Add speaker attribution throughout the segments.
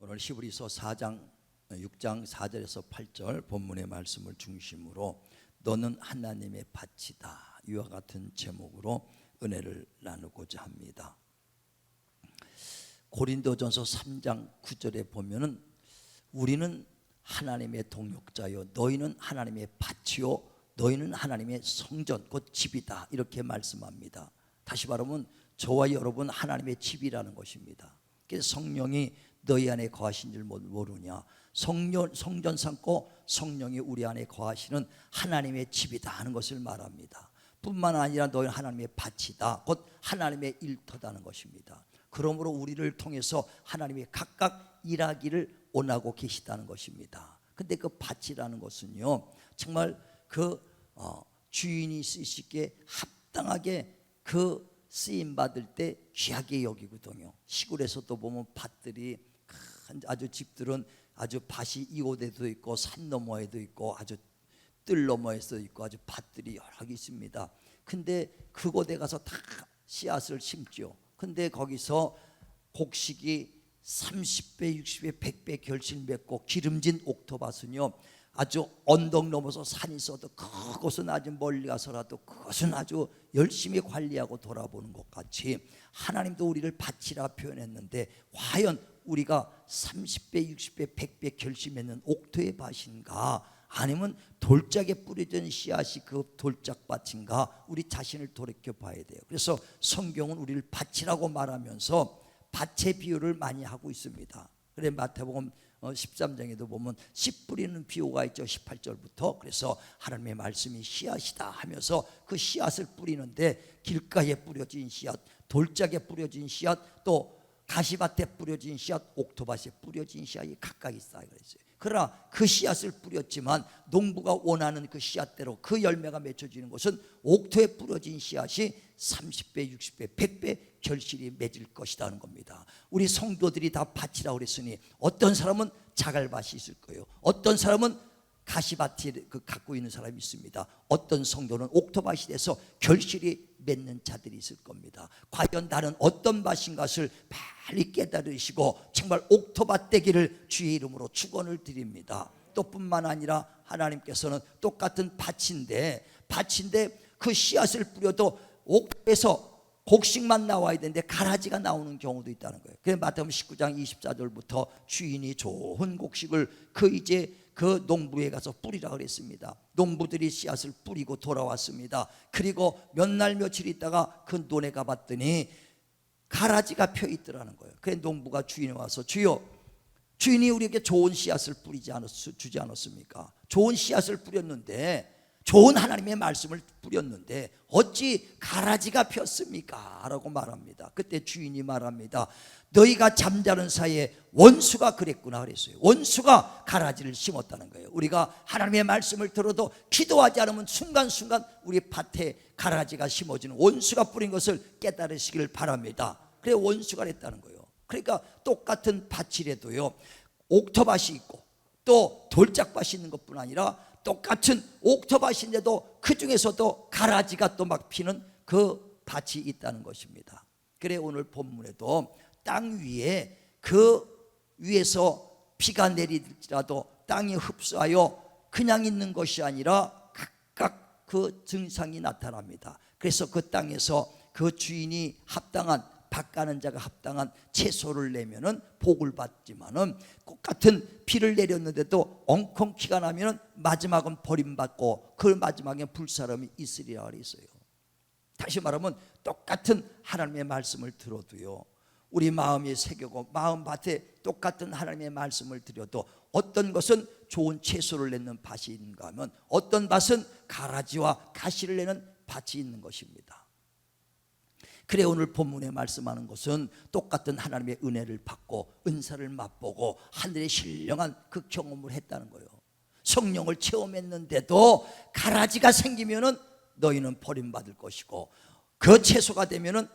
Speaker 1: 오늘 히브리서 4장 6장 4절에서 8절 본문의 말씀을 중심으로 너는 하나님의 밭이다, 이와 같은 제목으로 은혜를 나누고자 합니다. 고린도전서 3장 9절에 보면은 우리는 하나님의 동역자요 너희는 하나님의 밭이요 너희는 하나님의 성전 곧 집이다, 이렇게 말씀합니다. 다시 말하면 저와 여러분 하나님의 집이라는 것입니다. 그래서 성령이 너희 안에 거하신 줄 모르냐, 성전 삼고 성령이 우리 안에 거하시는 하나님의 집이다 하는 것을 말합니다. 뿐만 아니라 너희는 하나님의 밭이다, 곧 하나님의 일터다는 것입니다. 그러므로 우리를 통해서 하나님이 각각 일하기를 원하고 계시다는 것입니다. 근데 그 밭이라는 것은요 정말 그 주인이 쓰시기에 합당하게 그 쓰임 받을 때 귀하게 여기거든요. 시골에서도 보면 밭들이 아주 집들은 아주 밭이 이곳에도 있고 산 너머에도 있고 아주 뜰 너머에도 있고 아주 밭들이 여러 개 있습니다. 근데 그곳에 가서 다 씨앗을 심죠. 근데 거기서 곡식이 30배, 60배, 100배 결실 맺고 기름진 옥토밭은요 아주 언덕 넘어서 산이 있어도 그것은 아주 멀리 가서라도 그것은 아주 열심히 관리하고 돌아보는 것 같이 하나님도 우리를 밭이라 표현했는데 과연 우리가 30배, 60배, 100배 결실 맺는 옥토의 밭인가, 아니면 돌짝에 뿌려진 씨앗이 그 돌짝밭인가, 우리 자신을 돌이켜 봐야 돼요. 그래서 성경은 우리를 밭이라고 말하면서 밭의 비유를 많이 하고 있습니다. 그래 마태복음 13장에도 보면 씨 뿌리는 비유가 있죠. 18절부터. 그래서 하나님의 말씀이 씨앗이다 하면서 그 씨앗을 뿌리는데 길가에 뿌려진 씨앗, 돌짝에 뿌려진 씨앗, 또 가시밭에 뿌려진 씨앗, 옥토밭에 뿌려진 씨앗이 각각 있어요. 그러나 그 씨앗을 뿌렸지만 농부가 원하는 그 씨앗대로 그 열매가 맺혀지는 것은 옥토에 뿌려진 씨앗이 30배, 60배, 100배 결실이 맺을 것이라는 겁니다. 우리 성도들이 다 밭이라고 그랬으니 어떤 사람은 자갈밭이 있을 거예요. 어떤 사람은 가시밭이 갖고 있는 사람이 있습니다. 어떤 성도는 옥토밭이 돼서 결실이 맺는 자들이 있을 겁니다. 과연 나는 어떤 밭인 것을 빨리 깨달으시고 정말 옥토밭 되기를 주의 이름으로 축원을 드립니다. 또 뿐만 아니라 하나님께서는 똑같은 밭인데 그 씨앗을 뿌려도 옥토에서 곡식만 나와야 되는데 가라지가 나오는 경우도 있다는 거예요. 그래서 마태복음 19장 24절부터 주인이 좋은 곡식을 그 농부에 가서 뿌리라 그랬습니다. 농부들이 씨앗을 뿌리고 돌아왔습니다. 그리고 몇 날 며칠 있다가 그 논에 가봤더니 가라지가 펴 있더라는 거예요. 그래서 농부가 주인에 와서 주여, 주인이 우리에게 좋은 씨앗을 주지 않았습니까? 좋은 씨앗을 뿌렸는데, 좋은 하나님의 말씀을 뿌렸는데 어찌 가라지가 폈습니까? 라고 말합니다. 그때 주인이 말합니다. 너희가 잠자는 사이에 원수가 그랬구나 그랬어요. 원수가 가라지를 심었다는 거예요. 우리가 하나님의 말씀을 들어도 기도하지 않으면 순간순간 우리 밭에 가라지가 심어지는 원수가 뿌린 것을 깨달으시길 바랍니다. 그래 원수가 그랬다는 거예요. 그러니까 똑같은 밭이라도요 옥토밭이 있고 또 돌짝밭이 있는 것뿐 아니라 똑같은 옥토밭인데도 그 중에서도 가라지가 또 막 피는 그 밭이 있다는 것입니다. 그래 오늘 본문에도 땅 위에 그 위에서 비가 내리더라도 땅이 흡수하여 그냥 있는 것이 아니라 각각 그 증상이 나타납니다. 그래서 그 땅에서 그 주인이 합당한 밭 가는 자가 합당한 채소를 내면은 복을 받지만은 똑같은 비를 내렸는데도 엉겅퀴가 나면은 마지막은 버림받고 그 마지막에 불사름이 있으리라 그랬어요. 다시 말하면 똑같은 하나님의 말씀을 들어도요 우리 마음에 새겨고 마음밭에 똑같은 하나님의 말씀을 드려도 어떤 것은 좋은 채소를 내는 밭이 있는가 하면 어떤 밭은 가라지와 가시를 내는 밭이 있는 것입니다. 그래 오늘 본문에 말씀하는 것은 똑같은 하나님의 은혜를 받고 은사를 맛보고 하늘에 신령한 그 경험을 했다는 거예요. 성령을 체험했는데도 가라지가 생기면은 너희는 버림받을 것이고 그 채소가 되면은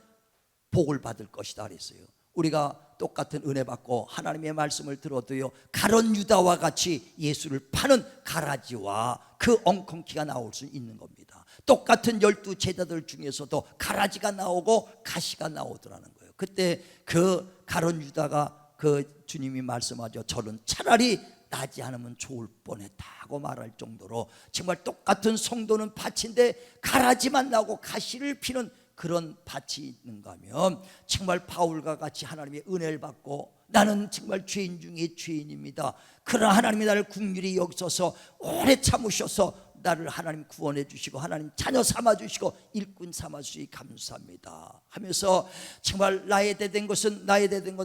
Speaker 1: 복을 받을 것이다 그랬어요. 우리가 똑같은 은혜 받고 하나님의 말씀을 들어도요 가론 유다와 같이 예수를 파는 가라지와 그 엉겅퀴가 나올 수 있는 겁니다. 똑같은 12 제자들 중에서도 가라지가 나오고 가시가 나오더라는 거예요. 그때 그 가론 유다가 그 주님이 말씀하죠. 저는 차라리 나지 않으면 좋을 뻔했다고 말할 정도로 정말 똑같은 성도는 밭인데 가라지만 나고 가시를 피는 그런 밭이 있는가 하면 정말 바울과 같이 하나님의 은혜를 받고 나는 정말 죄인 중에 죄인입니다. 그러나 하나님이 나를 긍휼히 여기셔서 오래 참으셔서 나를 하나님 구원해 주시고 하나님 자녀 삼아 주시고 일꾼 삼아 주시기 감사합니다 하면서 정말 나에 대된 것은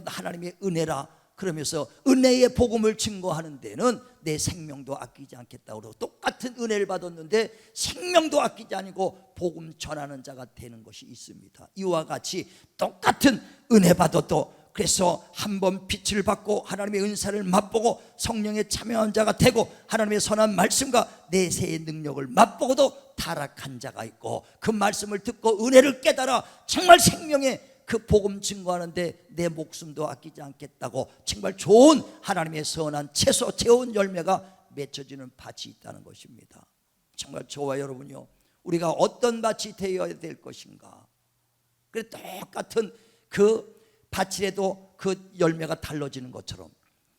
Speaker 1: 하나님의 은혜라 그러면서 은혜의 복음을 증거하는 데는 내 생명도 아끼지 않겠다고 그러고 똑같은 은혜를 받았는데 생명도 아끼지 않고 복음 전하는 자가 되는 것이 있습니다. 이와 같이 똑같은 은혜 받아도 그래서 한번 빛을 받고 하나님의 은사를 맛보고 성령에 참여한 자가 되고 하나님의 선한 말씀과 내세의 능력을 맛보고도 타락한 자가 있고 그 말씀을 듣고 은혜를 깨달아 정말 생명의 그 복음 증거하는데 내 목숨도 아끼지 않겠다고 정말 좋은 하나님의 선한 채소 좋은 열매가 맺혀지는 밭이 있다는 것입니다. 정말 저와 여러분이요, 우리가 어떤 밭이 되어야 될 것인가. 그래 똑같은 그 밭이라도 그 열매가 달라지는 것처럼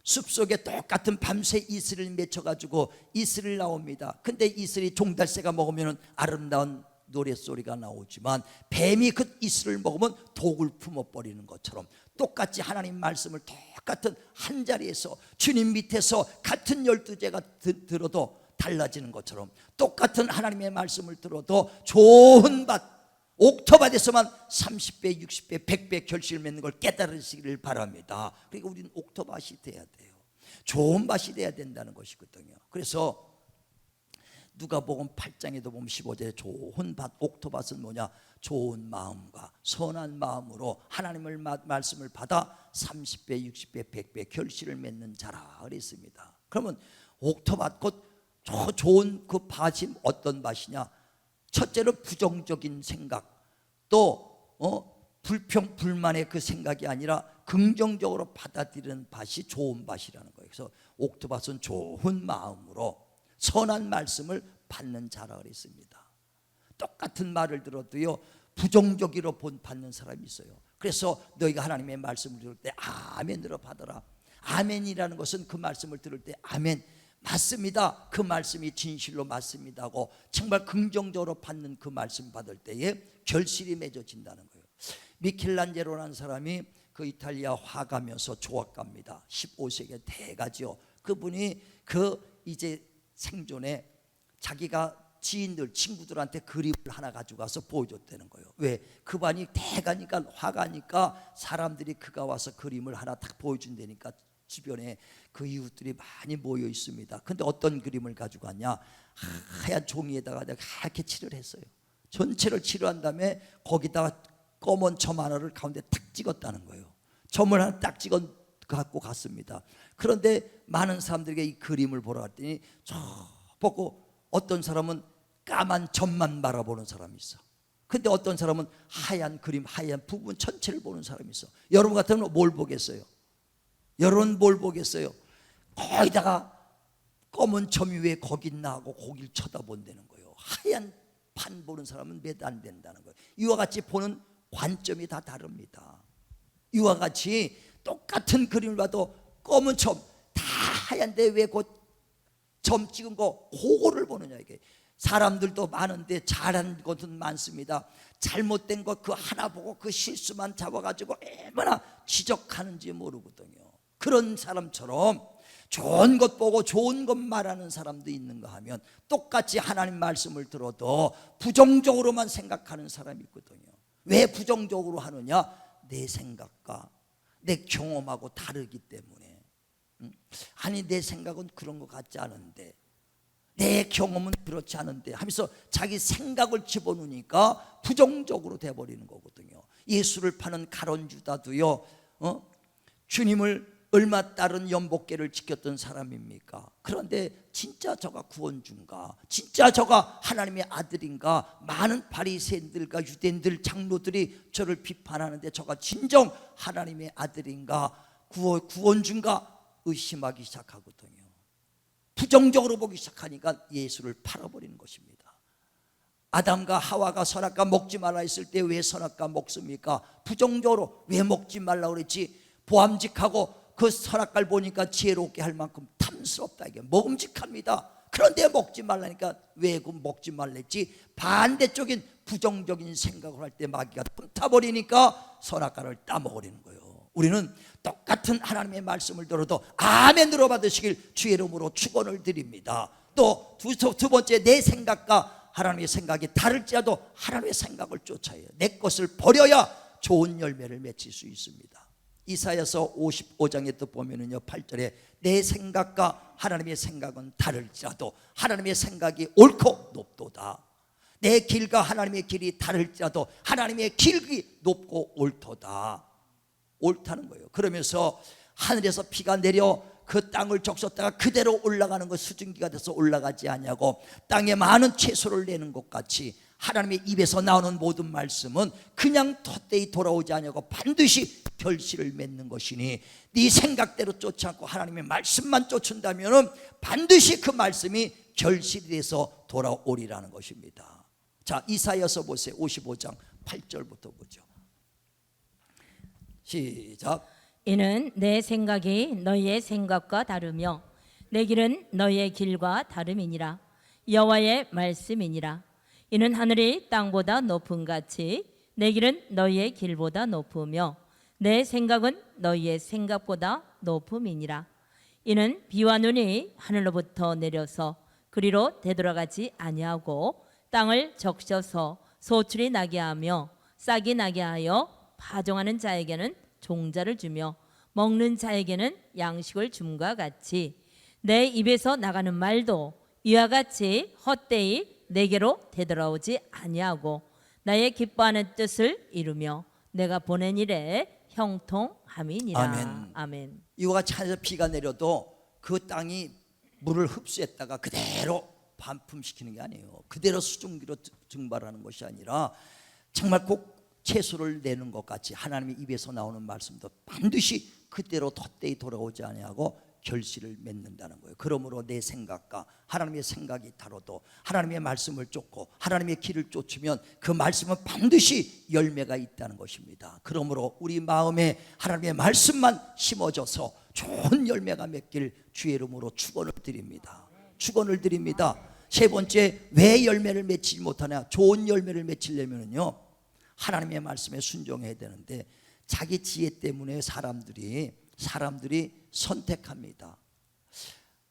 Speaker 1: 숲속에 똑같은 밤새 이슬을 맺혀가지고 이슬을 나옵니다. 근데 이슬이 종달새가 먹으면 아름다운 노랫소리가 나오지만 뱀이 그 이슬을 먹으면 독을 품어버리는 것처럼 똑같이 하나님 말씀을 똑같은 한자리에서 주님 밑에서 같은 12제가 들어도 달라지는 것처럼 똑같은 하나님의 말씀을 들어도 좋은 밭 옥토밭에서만 30배, 60배, 100배 결실을 맺는 걸 깨달으시기를 바랍니다. 그러니까 우리는 옥토밭이 돼야 돼요. 좋은 밭이 돼야 된다는 것이거든요. 그래서 누가복음 8장에도 보면 15절에 좋은 밭, 옥토밭은 뭐냐? 좋은 마음과 선한 마음으로 하나님의 말씀을 받아 30배, 60배, 100배 결실을 맺는 자라 그랬습니다. 그러면 옥토밭 곧 좋은 그 밭이 어떤 밭이냐? 첫째로 부정적인 생각, 또 불평 불만의 그 생각이 아니라 긍정적으로 받아들이는 밭이 좋은 밭이라는 거예요. 그래서 옥토밭은 좋은 마음으로 선한 말씀을 받는 자라 그랬습니다. 똑같은 말을 들어도요 부정적으로 받는 사람이 있어요. 그래서 너희가 하나님의 말씀을 들을 때 아멘으로 받아라. 아멘이라는 것은 그 말씀을 들을 때 아멘 맞습니다, 그 말씀이 진실로 맞습니다 하고 정말 긍정적으로 받는 그 말씀 받을 때에 결실이 맺어진다는 거예요. 미켈란젤로라는 사람이 그 이탈리아 화가면서 조각가입니다. 15세기 대가죠. 그분이 그 이제 생존에 자기가 지인들 친구들한테 그림을 하나 가지고 가서 보여줬다는 거예요. 왜? 그분이 대가니까 화가니까 사람들이 그가 와서 그림을 하나 딱 보여준다니까 주변에 그 이웃들이 많이 모여 있습니다. 근데 어떤 그림을 가지고 왔냐? 하얀 종이에다가 하얗게 칠을 했어요. 전체를 칠한 다음에 거기다가 검은 점 하나를 가운데 탁 찍었다는 거예요. 점을 하나 딱 찍어 갖고 갔습니다. 그런데 많은 사람들에게 이 그림을 보러 갔더니 저 보고 어떤 사람은 까만 점만 바라보는 사람이 있어. 근데 어떤 사람은 하얀 그림, 하얀 부분 전체를 보는 사람이 있어. 여러분 같으면 뭘 보겠어요? 여러분 뭘 보겠어요? 거기다가 검은 점이 왜 거기 있나 하고 거기를 쳐다본다는 거예요. 하얀 판 보는 사람은 몇 안 된다는 거예요. 이와 같이 보는 관점이 다 다릅니다. 이와 같이 똑같은 그림을 봐도 검은 점 다 하얀데 왜 그 점 찍은 거 그거를 보느냐. 이게 사람들도 많은데 잘한 것은 많습니다. 잘못된 것 그 하나 보고 그 실수만 잡아가지고 얼마나 지적하는지 모르거든요. 그런 사람처럼 좋은 것 보고 좋은 것 말하는 사람도 있는가 하면 똑같이 하나님 말씀을 들어도 부정적으로만 생각하는 사람이 있거든요. 왜 부정적으로 하느냐? 내 생각과 내 경험하고 다르기 때문에. 아니 내 생각은 그런 것 같지 않은데, 내 경험은 그렇지 않은데 하면서 자기 생각을 집어넣으니까 부정적으로 돼버리는 거거든요. 예수를 파는 가룟 유다도요 주님을 얼마 따른 연복계를 지켰던 사람입니까? 그런데 진짜 저가 구원주인가? 진짜 저가 하나님의 아들인가? 많은 바리새인들과 유대인들 장로들이 저를 비판하는데 저가 진정 하나님의 아들인가? 구원주인가? 의심하기 시작하거든요. 부정적으로 보기 시작하니까 예수를 팔아버리는 것입니다. 아담과 하와가 선악과 먹지 말라 했을 때 왜 선악과 먹습니까? 부정적으로 왜 먹지 말라 그랬지? 보암직하고 그 선악과를 보니까 지혜롭게 할 만큼 탐스럽다, 이게 먹음직합니다. 그런데 먹지 말라니까 왜 그 먹지 말랬지? 반대적인 부정적인 생각을 할 때 마귀가 틈타버리니까 선악과를 따먹으려는 거예요. 우리는 똑같은 하나님의 말씀을 들어도 아멘으로 받으시길 주의 이름으로 축원을 드립니다. 또 두 번째, 내 생각과 하나님의 생각이 다를지라도 하나님의 생각을 쫓아야 해요. 내 것을 버려야 좋은 열매를 맺을 수 있습니다. 이사야서 55장에 또 보면은요, 8절에 내 생각과 하나님의 생각은 다를지라도 하나님의 생각이 옳고 높도다. 내 길과 하나님의 길이 다를지라도 하나님의 길이 높고 옳도다. 옳다는 거예요. 그러면서 하늘에서 비가 내려 그 땅을 적셨다가 그대로 올라가는 것, 수증기가 돼서 올라가지 아니하고 땅에 많은 채소를 내는 것 같이 하나님의 입에서 나오는 모든 말씀은 그냥 헛되이 돌아오지 아니하고 반드시 결실을 맺는 것이니 네 생각대로 쫓지 않고 하나님의 말씀만 쫓는다면 반드시 그 말씀이 결실이 돼서 돌아오리라는 것입니다. 자, 이사야서 보세요. 55장 8절부터 보죠. 시작.
Speaker 2: 이는 내 생각이 너희의 생각과 다르며 내 길은 너희의 길과 다름이니라. 여호와의 말씀이니라. 이는 하늘이 땅보다 높음 같이 내 길은 너희의 길보다 높으며 내 생각은 너희의 생각보다 높음이니라. 이는 비와 눈이 하늘로부터 내려서 그리로 되돌아가지 아니하고 땅을 적셔서 소출이 나게 하며 싹이 나게 하여 파종하는 자에게는 종자를 주며 먹는 자에게는 양식을 줌과 같이 내 입에서 나가는 말도 이와 같이 헛되이 내게로 되돌아오지 아니하고 나의 기뻐하는 뜻을 이루며 내가 보낸 일에 형통함이니라.
Speaker 1: 아멘.
Speaker 2: 아멘.
Speaker 1: 이와 같이 하늘에서 비가 내려도 그 땅이 물을 흡수했다가 그대로 반품시키는 게 아니에요. 그대로 수증기로 증발하는 것이 아니라 정말 꼭 채소를 내는 것 같이 하나님의 입에서 나오는 말씀도 반드시 그대로 헛되이 돌아오지 아니하고 결실을 맺는다는 거예요. 그러므로 내 생각과 하나님의 생각이 다르도 하나님의 말씀을 쫓고 하나님의 길을 쫓으면 그 말씀은 반드시 열매가 있다는 것입니다. 그러므로 우리 마음에 하나님의 말씀만 심어져서 좋은 열매가 맺길 주의 이름으로 축원을 드립니다. 축원을 드립니다. 세 번째, 왜 열매를 맺지 못하냐? 좋은 열매를 맺으려면요 하나님의 말씀에 순종해야 되는데 자기 지혜 때문에 사람들이 선택합니다.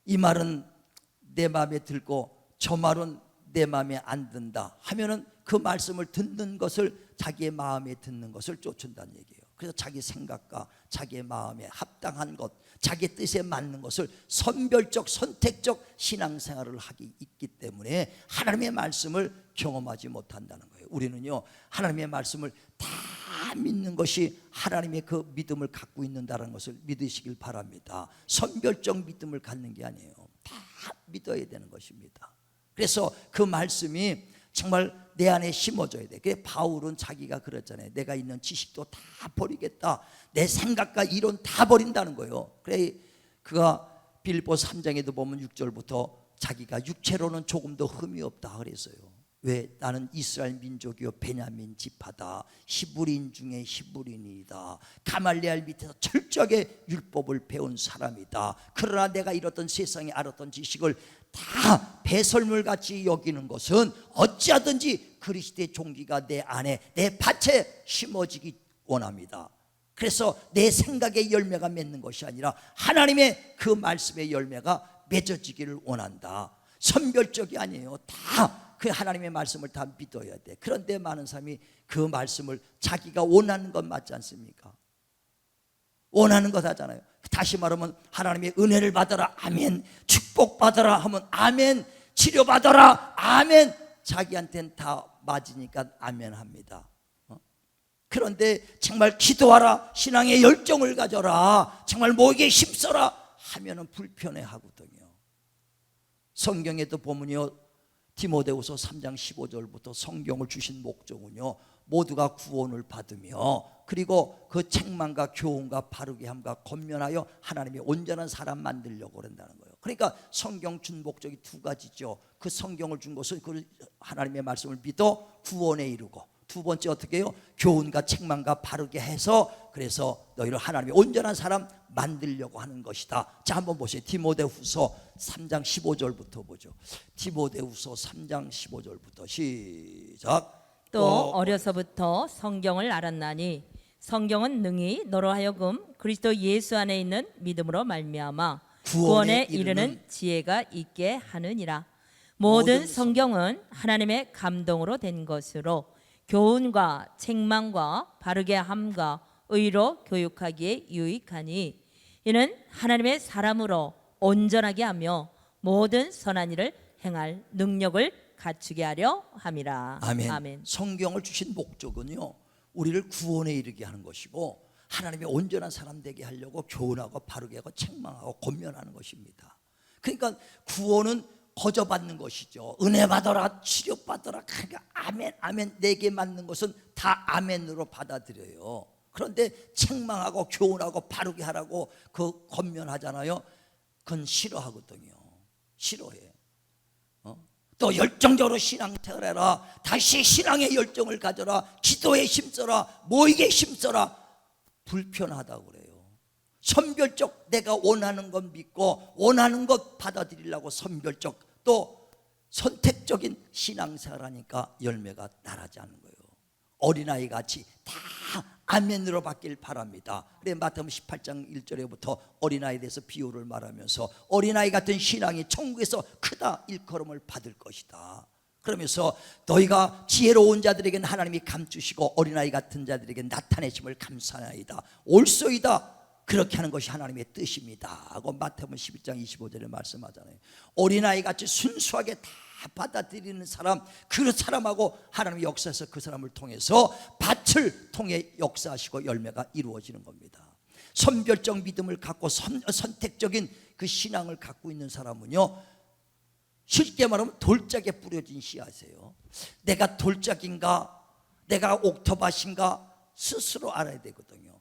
Speaker 1: 이 말은 내 마음에 들고 저 말은 내 마음에 안 든다 하면은 그 말씀을 듣는 것을 자기의 마음에 듣는 것을 쫓는다는 얘기예요. 그래서 자기 생각과 자기의 마음에 합당한 것, 자기 뜻에 맞는 것을 선별적 선택적 신앙생활을 하기 있기 때문에 하나님의 말씀을 경험하지 못한다는 거예요. 우리는요 하나님의 말씀을 다 믿는 것이 하나님의 그 믿음을 갖고 있는다는 것을 믿으시길 바랍니다. 선별적 믿음을 갖는 게 아니에요. 다 믿어야 되는 것입니다. 그래서 그 말씀이 정말 내 안에 심어져야 돼. 그래 바울은 자기가 그랬잖아요. 내가 있는 지식도 다 버리겠다. 내 생각과 이론 다 버린다는 거예요. 그래 그가 빌립보 3장에도 보면 6절부터 자기가 육체로는 조금도 흠이 없다 그랬어요. 왜? 나는 이스라엘 민족이요 베냐민 지파다. 히브리인 중에 히브리인이다. 가말리엘 밑에서 철저하게 율법을 배운 사람이다. 그러나 내가 이렇던 세상에 알았던 지식을 다 배설물같이 여기는 것은 어찌하든지 그리스도의 종기가 내 안에 내 밭에 심어지기 원합니다. 그래서 내 생각의 열매가 맺는 것이 아니라 하나님의 그 말씀의 열매가 맺어지기를 원한다. 선별적이 아니에요. 다 그 하나님의 말씀을 다 믿어야 돼. 그런데 많은 사람이 그 말씀을 자기가 원하는 것 맞지 않습니까? 원하는 것 하잖아요. 다시 말하면 하나님의 은혜를 받아라 아멘, 축복 받아라 하면 아멘, 치료 받아라 아멘, 자기한테는 다 맞으니까 아멘 합니다. 그런데 정말 기도하라, 신앙의 열정을 가져라, 정말 목에 힘써라 하면은 불편해 하거든요. 성경에도 보면요 디모데후서 3장 15절부터 성경을 주신 목적은요 모두가 구원을 받으며 그리고 그 책망과 교훈과 바르게 함과 권면하여 하나님의 온전한 사람 만들려고 그런다는 거예요. 그러니까 성경 준 목적이 두 가지죠. 그 성경을 준 것은 그 하나님의 말씀을 믿어 구원에 이르고 두 번째 어떻게 해요? 교훈과 책망과 바르게 해서 그래서 너희를 하나님의 온전한 사람 만들려고 하는 것이다. 자, 한번 보세요. 디모데후서 3장 15절부터 보죠. 디모데후서 3장 15절부터 시작.
Speaker 2: 또 어려서부터 성경을 알았나니 성경은 능히 너로 하여금 그리스도 예수 안에 있는 믿음으로 말미암아 구원에 이르는 지혜가 있게 하느니라. 모든 성경은 하나님의 감동으로 된 것으로 교훈과 책망과 바르게 함과 의로 교육하기에 유익하니 이는 하나님의 사람으로 온전하게 하며 모든 선한 일을 행할 능력을 갖추게 하려 함이라.
Speaker 1: 아멘.
Speaker 2: 아멘.
Speaker 1: 성경을 주신 목적은요, 우리를 구원에 이르게 하는 것이고 하나님의 온전한 사람 되게 하려고 교훈하고 바르게 하고 책망하고 권면하는 것입니다. 그러니까 구원은 거저 받는 것이죠. 은혜 받아라, 치료 받아라. 그러니까 아멘, 아멘. 내게 맞는 것은 다 아멘으로 받아들여요. 그런데 책망하고 교훈하고 바르게 하라고 그 권면하잖아요. 그건 싫어하거든요. 싫어해. 또 열정적으로 신앙생활 해라. 다시 신앙의 열정을 가져라. 기도에 힘써라. 모이게 힘써라. 불편하다고 그래요. 선별적 내가 원하는 것 믿고 원하는 것 받아들이려고 선별적 또 선택적인 신앙생활 하니까 열매가 나라지 않는 거예요. 어린아이 같이 다 아멘으로 받길 바랍니다. 그래 마태복음 18장 1절에부터 어린아이에 대해서 비유를 말하면서 어린아이 같은 신앙이 천국에서 크다 일컬음을 받을 것이다. 그러면서 너희가 지혜로운 자들에게는 하나님이 감추시고 어린아이 같은 자들에게 나타내심을 감사하나이다. 옳소이다. 그렇게 하는 것이 하나님의 뜻입니다 하고 마태복음 11장 25절에 말씀하잖아요. 어린아이 같이 순수하게 다 받아들이는 사람, 그 사람하고 하나님의 역사에서 그 사람을 통해서 밭을 통해 역사하시고 열매가 이루어지는 겁니다. 선별적 믿음을 갖고 선택적인 그 신앙을 갖고 있는 사람은요, 쉽게 말하면 돌짝에 뿌려진 씨앗이에요. 내가 돌짝인가 내가 옥토밭인가 스스로 알아야 되거든요.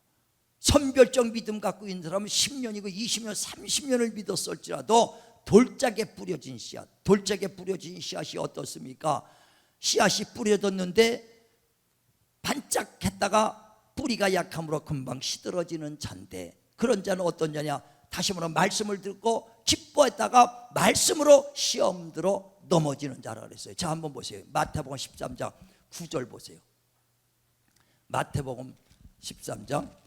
Speaker 1: 선별적 믿음 갖고 있는 사람은 10년이고 20년 30년을 믿었을지라도 돌짝에 뿌려진 씨앗, 돌짝에 뿌려진 씨앗이 어떻습니까? 씨앗이 뿌려졌는데 반짝했다가 뿌리가 약함으로 금방 시들어지는 자인데, 그런 자는 어떤 자냐? 다시 말하면 말씀을 듣고 기뻐했다가 말씀으로 시험 들어 넘어지는 자라 그랬어요. 자, 한번 보세요. 마태복음 13장 9절 보세요. 마태복음 13장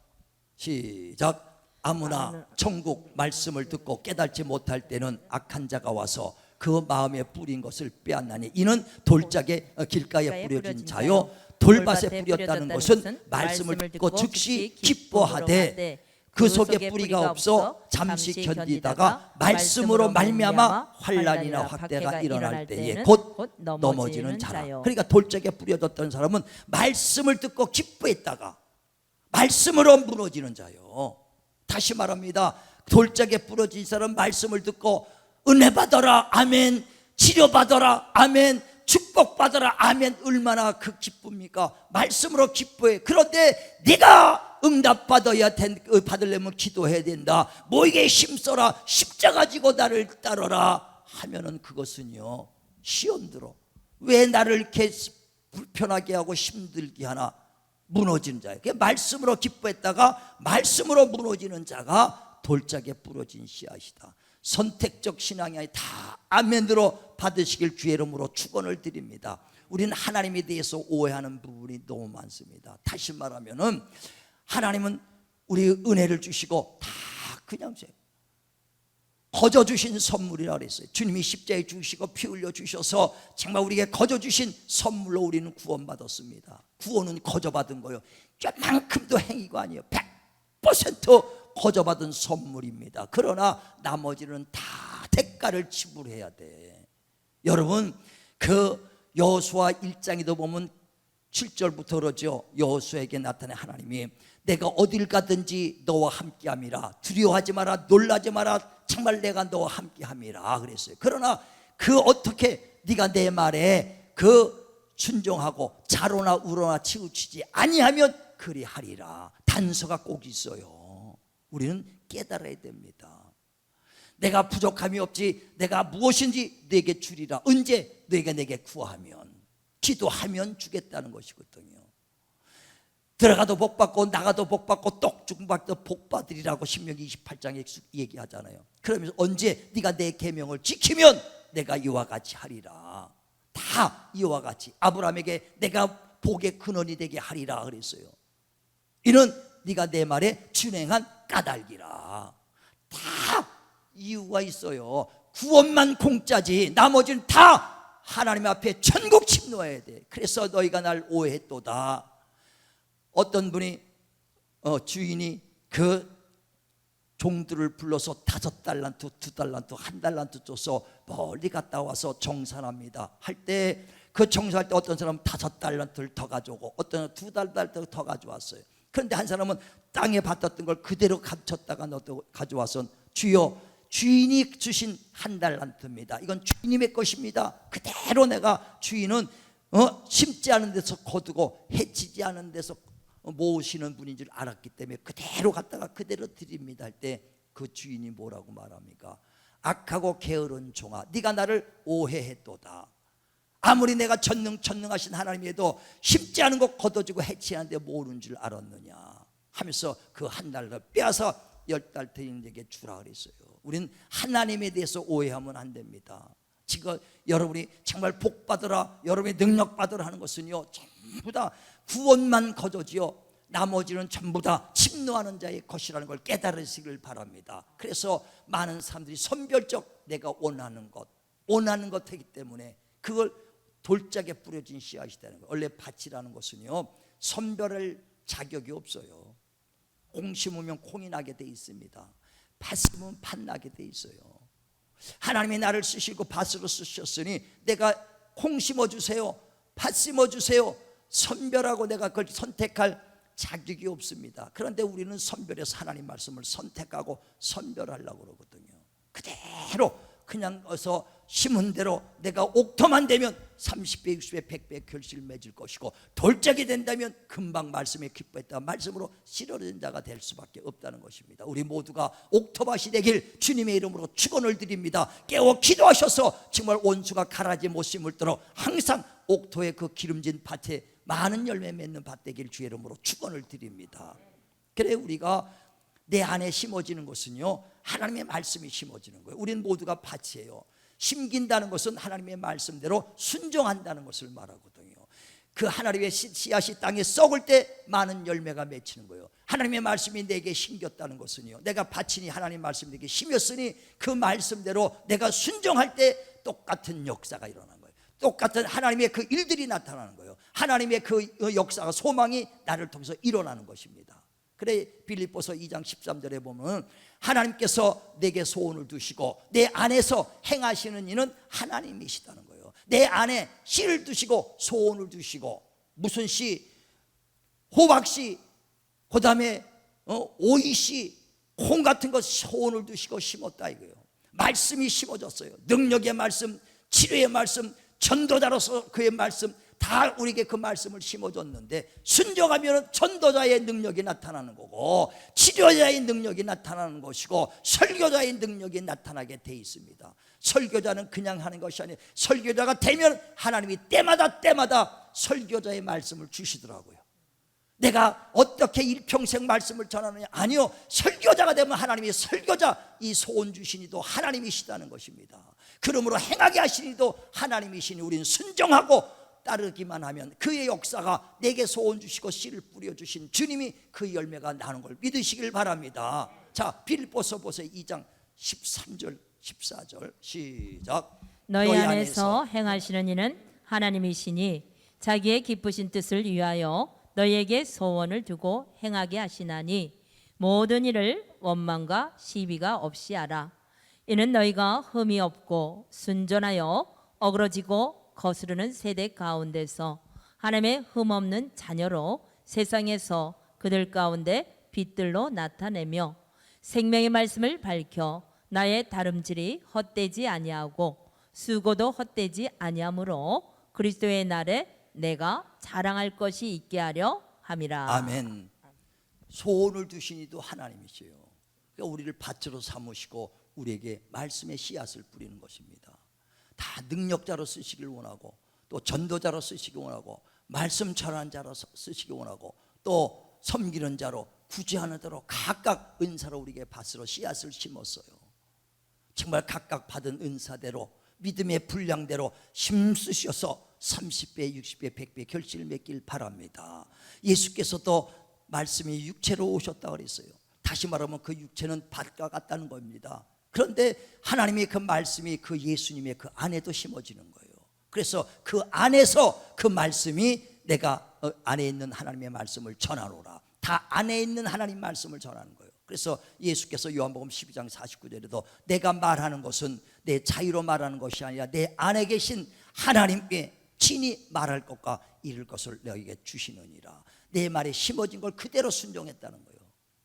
Speaker 1: 시작. 아무나 천국 말씀을 듣고 깨닫지 못할 때는 악한 자가 와서 그 마음에 뿌린 것을 빼앗나니 이는 돌짝에 길가에 뿌려진 자요 돌밭에 뿌렸다는 것은 말씀을 듣고 즉시 기뻐하되 그 속에 뿌리가 없어 잠시 견디다가 말씀으로 말미암아 환난이나 확대가 일어날 때에 곧 넘어지는 자라. 그러니까 돌짝에 뿌려졌던 사람은 말씀을 듣고 기뻐했다가 말씀으로 무너지는 자요. 다시 말합니다. 돌짝에 부러진 사람 말씀을 듣고 은혜 받아라 아멘, 치료 받아라 아멘, 축복 받아라 아멘. 얼마나 그 기쁩니까? 말씀으로 기뻐해. 그런데 네가 응답 받으려면 기도해야 된다. 모이게 힘써라. 십자가 지고 나를 따르라 하면은 그것은요 시험 들어. 왜 나를 이렇게 불편하게 하고 힘들게 하나? 무너지는 자예요. 말씀으로 기뻐했다가 말씀으로 무너지는 자가 돌짝에 부러진 씨앗이다. 선택적 신앙이 아니 다 아멘으로 받으시길 주의 이름으로 축원을 드립니다. 우리는 하나님에 대해서 오해하는 부분이 너무 많습니다. 다시 말하면은 하나님은 우리 은혜를 주시고 다 그냥 거저 주신 선물이라 그랬어요. 주님이 십자가에 주시고 피 흘려 주셔서 정말 우리에게 거저 주신 선물로 우리는 구원받았습니다. 구원은 거저 받은 거예요. 요만큼도 행위가 아니에요. 100% 거저 받은 선물입니다. 그러나 나머지는 다 대가를 지불해야 돼. 여러분, 그 여호수아 1장에도 보면 7절부터 그러죠. 여호수아에게 나타난 하나님이 내가 어딜 가든지 너와 함께함이라. 두려워하지 마라. 놀라지 마라. 정말 내가 너와 함께함이라 그랬어요. 그러나 그 어떻게 네가 내 말에 그 순종하고 자로나 우로나 치우치지 아니하면 그리하리라. 단서가 꼭 있어요. 우리는 깨달아야 됩니다. 내가 부족함이 없지 내가 무엇인지 네게 주리라. 언제? 네가 내게 구하면. 기도하면 주겠다는 것이거든요. 들어가도 복 받고 나가도 복 받고 떡죽박도 복 받으리라고 신명기 28장에 얘기하잖아요. 그러면서 언제 네가 내 계명을 지키면 내가 이와 같이 하리라. 다 이와 같이 아브라함에게 내가 복의 근원이 되게 하리라 그랬어요. 이는 네가 내 말에 준행한 까닭이라. 다 이유가 있어요. 구원만 공짜지 나머지는 다 하나님 앞에 천국 침노해야 돼. 그래서 너희가 날 오해했도다. 어떤 분이 주인이 그 종들을 불러서 5달란트, 2달란트, 1달란트 줘서 멀리 갔다 와서 정산합니다. 할 때 그 정산할 때 어떤 사람은 5달란트를 더 가져오고 어떤 사람은 2달란트를 더 가져왔어요. 그런데 한 사람은 땅에 받았던 걸 그대로 감췄다가 가져와서 주여 주인이 주신 1달란트입니다. 이건 주인님의 것입니다. 그대로 내가 주인은 심지 않은 데서 거두고 해치지 않은 데서 모으시는 분인 줄 알았기 때문에 그대로 갖다가 그대로 드립니다 할 때 그 주인이 뭐라고 말합니까? 악하고 게으른 종아, 네가 나를 오해했도다. 아무리 내가 전능하신 하나님에도 심지 않은 것 걷어주고 해치하는데 모르는 줄 알았느냐 하면서 그 1달러 빼앗아 10달 대인에게 주라 그랬어요. 우리는 하나님에 대해서 오해하면 안 됩니다. 지금 여러분이 정말 복 받으라, 여러분이 능력 받으라 하는 것은요 전부 다 구원만 거저지요 나머지는 전부 다 침노하는 자의 것이라는 걸 깨달으시길 바랍니다. 그래서 많은 사람들이 선별적 내가 원하는 것 하기 때문에 그걸 돌짝에 뿌려진 씨앗이 되는 거예요. 원래 밭이라는 것은요 선별할 자격이 없어요. 콩 심으면 콩이 나게 돼 있습니다. 밭 심으면 밭 나게 돼 있어요. 하나님이 나를 쓰시고 밭으로 쓰셨으니 내가 콩 심어주세요, 밭 심어주세요, 선별하고 내가 그걸 선택할 자격이 없습니다. 그런데 우리는 선별해서 하나님 말씀을 선택하고 선별하려고 그러거든요. 그대로 그냥 어서 심은 대로 내가 옥토만 되면 30배, 60배, 100배 결실을 맺을 것이고 돌짝이 된다면 금방 말씀에 기뻐했다 말씀으로 실어진 자가 될 수밖에 없다는 것입니다. 우리 모두가 옥토밭이 되길 주님의 이름으로 축원을 드립니다. 깨워 기도하셔서 정말 원수가 가라지 못 심을도록 항상 옥토의 그 기름진 밭에 많은 열매 맺는 밭 되길 주의 이름으로 축원을 드립니다. 그래 우리가 내 안에 심어지는 것은요 하나님의 말씀이 심어지는 거예요. 우리는 모두가 밭이에요. 심긴다는 것은 하나님의 말씀대로 순종한다는 것을 말하거든요. 그 하나님의 씨앗이 땅에 썩을 때 많은 열매가 맺히는 거예요. 하나님의 말씀이 내게 심겼다는 것은요 내가 밭이니 하나님 말씀이 내게 심었으니 그 말씀대로 내가 순종할 때 똑같은 역사가 일어나는 거예요. 똑같은 하나님의 그 일들이 나타나는 거예요. 하나님의 그 역사가 소망이 나를 통해서 일어나는 것입니다. 그래 빌립보서 2장 13절에 보면 하나님께서 내게 소원을 두시고 내 안에서 행하시는 이는 하나님이시다는 거예요. 내 안에 씨를 두시고 소원을 두시고 무슨 씨? 호박씨, 그 다음에 오이씨, 콩 같은 것 소원을 두시고 심었다 이거예요. 말씀이 심어졌어요. 능력의 말씀, 치료의 말씀, 전도자로서 그의 말씀 다 우리에게 그 말씀을 심어줬는데 순종하면 전도자의 능력이 나타나는 거고 치료자의 능력이 나타나는 것이고 설교자의 능력이 나타나게 돼 있습니다. 설교자는 그냥 하는 것이 아니에요. 설교자가 되면 하나님이 때마다 설교자의 말씀을 주시더라고요. 내가 어떻게 일평생 말씀을 전하느냐? 아니요, 설교자가 되면 하나님이 설교자 이 소원 주시니도 하나님이시다는 것입니다. 그러므로 행하게 하시니도 하나님이시니 우리는 순종하고 따르기만 하면 그의 역사가 내게 소원 주시고 씨를 뿌려주신 주님이 그 열매가 나는 걸 믿으시길 바랍니다. 자, 빌립보서 보세요. 2장 13절 14절 시작.
Speaker 2: 너희 안에서 행하시는 이는 하나님이시니 자기의 기쁘신 뜻을 위하여 너희에게 소원을 두고 행하게 하시나니 모든 일을 원망과 시비가 없이 하라. 이는 너희가 흠이 없고 순전하여 어그러지고 거스르는 세대 가운데서 하나님의 흠없는 자녀로 세상에서 그들 가운데 빛들로 나타내며 생명의 말씀을 밝혀 나의 다름질이 헛되지 아니하고 수고도 헛되지 아니하므로 그리스도의 날에 내가 자랑할 것이 있게 하려 함이라.
Speaker 1: 아멘. 소원을 두시니도 하나님이시요. 그러니까 우리를 밭으로 삼으시고 우리에게 말씀의 씨앗을 뿌리는 것입니다. 다 능력자로 쓰시길 원하고 또 전도자로 쓰시기 원하고 말씀 전하는 자로 쓰시기 원하고 또 섬기는 자로 구제하는 자로 각각 은사로 우리에게 밭으로 씨앗을 심었어요. 정말 각각 받은 은사대로 믿음의 분량대로 힘쓰셔서 30배, 60배, 100배 결실을 맺길 바랍니다. 예수께서도 말씀이 육체로 오셨다 그랬어요. 다시 말하면 그 육체는 밭과 같다는 겁니다. 그런데 하나님의 그 말씀이 그 예수님의 그 안에도 심어지는 거예요. 그래서 그 안에서 그 말씀이 내가 안에 있는 하나님의 말씀을 전하노라. 다 안에 있는 하나님 말씀을 전하는 거예요. 그래서 예수께서 요한복음 12장 49절에도 내가 말하는 것은 내 자유로 말하는 것이 아니라 내 안에 계신 하나님께 친히 말할 것과 이룰 것을 너에게 주시느니라. 내 말에 심어진 걸 그대로 순종했다는 거예요.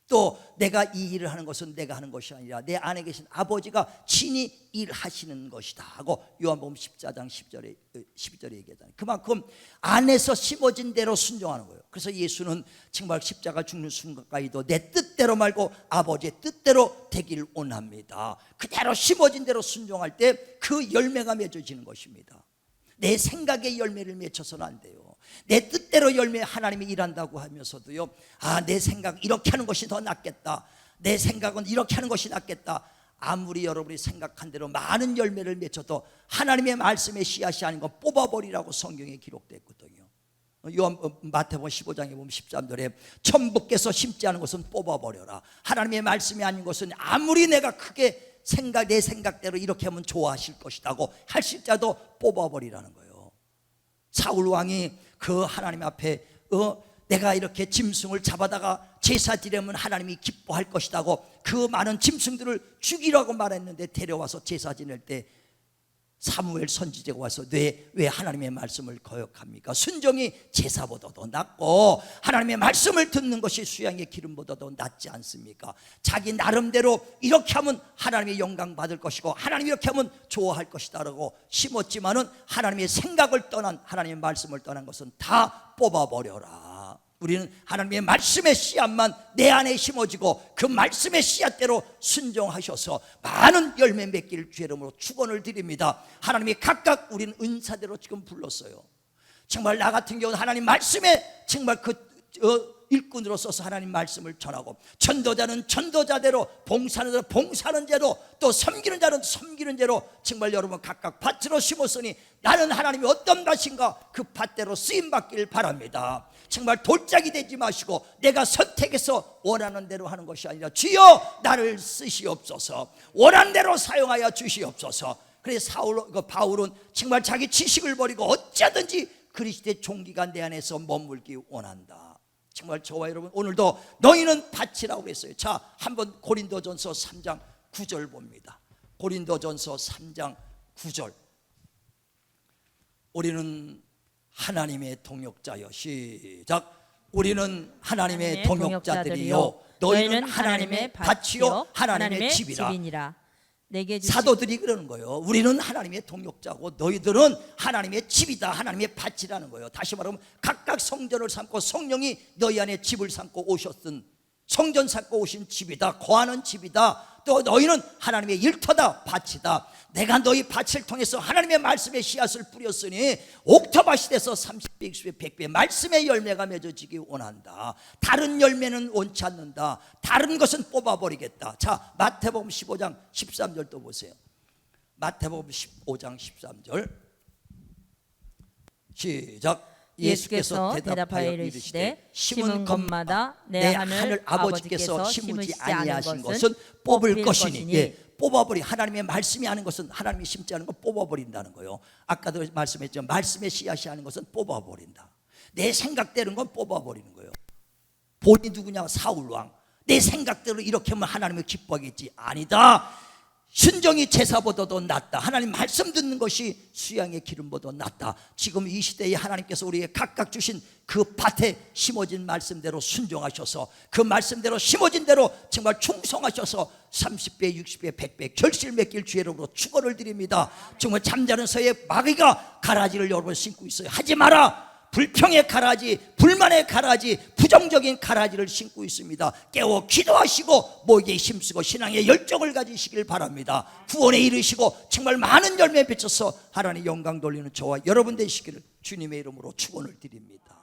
Speaker 1: 또 내가 이 일을 하는 것은 내가 하는 것이 아니라 내 안에 계신 아버지가 친히 일하시는 것이다 하고 요한복음 14장 12절에 얘기하잖아요. 그만큼 안에서 심어진 대로 순종하는 거예요. 그래서 예수는 정말 십자가 죽는 순간까지도 내 뜻대로 말고 아버지의 뜻대로 되길 원합니다. 그대로 심어진 대로 순종할 때 그 열매가 맺어지는 것입니다. 내 생각의 열매를 맺혀서는 안 돼요. 내 뜻대로 열매 하나님이 일한다고 하면서도요, 내 생각 이렇게 하는 것이 더 낫겠다, 내 생각은 이렇게 하는 것이 낫겠다. 아무리 여러분이 생각한 대로 많은 열매를 맺혀도 하나님의 말씀의 씨앗이 아닌 건 뽑아버리라고 성경에 기록됐거든요. 마태복음 15장에 보면 13절에 천부께서 심지 않은 것은 뽑아버려라. 하나님의 말씀이 아닌 것은 아무리 내가 크게 내 생각대로 이렇게 하면 좋아하실 것이라고 할지라도 뽑아버리라는 거예요. 사울 왕이 그 하나님 앞에 내가 이렇게 짐승을 잡아다가 제사 드리면 하나님이 기뻐할 것이라고 그 많은 짐승들을 죽이라고 말했는데 데려와서 제사 지낼 때 사무엘 선지자가 와서 왜 하나님의 말씀을 거역합니까? 순종이 제사보다도 낫고 하나님의 말씀을 듣는 것이 수양의 기름보다도 낫지 않습니까? 자기 나름대로 이렇게 하면 하나님의 영광 받을 것이고 하나님이 이렇게 하면 좋아할 것이다 라고 심었지만은 하나님의 생각을 떠난, 하나님의 말씀을 떠난 것은 다 뽑아버려라. 우리는 하나님의 말씀의 씨앗만 내 안에 심어지고 그 말씀의 씨앗대로 순종하셔서 많은 열매 맺기를 주의 이름으로 축원을 드립니다. 하나님이 각각 우리는 은사대로 지금 불렀어요. 정말 나 같은 경우는 하나님 말씀에 정말 일꾼으로 써서 하나님 말씀을 전하고, 전도자는 전도자대로, 봉사하는 자는 봉사하는 대로, 또 섬기는 자는 섬기는 대로 정말 여러분 각각 밭으로 심었으니 나는 하나님이 어떤 밭인가 그 밭대로 쓰임받기를 바랍니다. 정말 돌짝이 되지 마시고 내가 선택해서 원하는 대로 하는 것이 아니라 주여 나를 쓰시옵소서, 원하는 대로 사용하여 주시옵소서. 그래서 바울은 정말 자기 지식을 버리고 어쩌든지 그리스도의 종기가 내 안에서 머물기 원한다. 정말 저와 여러분 오늘도 너희는 밭이라고 그랬어요. 자, 한번 고린도전서 3장 9절 봅니다. 고린도전서 3장 9절. 우리는 하나님의 동역자여. 시작. 우리는 하나님의 동역자들이요 너희는 하나님의 밭이요 하나님의 집이라. 사도들이 그러는 거예요. 우리는 하나님의 동역자고 너희들은 하나님의 집이다, 하나님의 밭이라는 거예요. 다시 말하면 각각 성전을 삼고 성령이 너희 안에 집을 삼고 오셨던, 성전 삼고 오신 집이다, 거하는 집이다. 또 너희는 하나님의 일터다, 밭이다. 내가 너희 밭을 통해서 하나님의 말씀의 씨앗을 뿌렸으니 옥토밭이 돼서 30배, 60배, 100배 말씀의 열매가 맺어지기 원한다. 다른 열매는 원치 않는다. 다른 것은 뽑아버리겠다. 자, 마태복음 15장 13절 또 보세요. 마태복음 15장 13절 시작.
Speaker 2: 예수께서 대답하여 이르시되 심은 것마다 내 하늘 아버지께서 심으지 아니하신 것은 뽑을 것이니. 뽑아버리, 하나님의 말씀이 하는 것은 하나님이 심지 않은 건 뽑아버린다는 거예요. 아까도 말씀했죠. 말씀의 씨앗이 하는 것은 뽑아버린다. 내 생각대로는 건 뽑아버리는 거예요. 본인이 누구냐? 사울왕. 내 생각대로 이렇게 하면 하나님을 기뻐하겠지. 아니다. 순종이 제사보다도 낫다. 하나님 말씀 듣는 것이 수양의 기름보다 낫다. 지금 이 시대에 하나님께서 우리에게 각각 주신 그 밭에 심어진 말씀대로 순종하셔서 그 말씀대로 심어진 대로 정말 충성하셔서 30배, 60배, 100배 결실 맺길 주의 이름으로 축원을 드립니다. 정말 잠자는 서에 마귀가 가라지를 여러분 신고 있어요. 하지 마라.
Speaker 1: 불평의 가라지, 불만의 가라지, 부정적인 가라지를 신고 있습니다. 깨워 기도하시고 목에 힘쓰고 신앙의 열정을 가지시길 바랍니다. 구원에 이르시고 정말 많은 열매 맺혀서 하나님 영광 돌리는 저와 여러분 되시기를 주님의 이름으로 축원을 드립니다.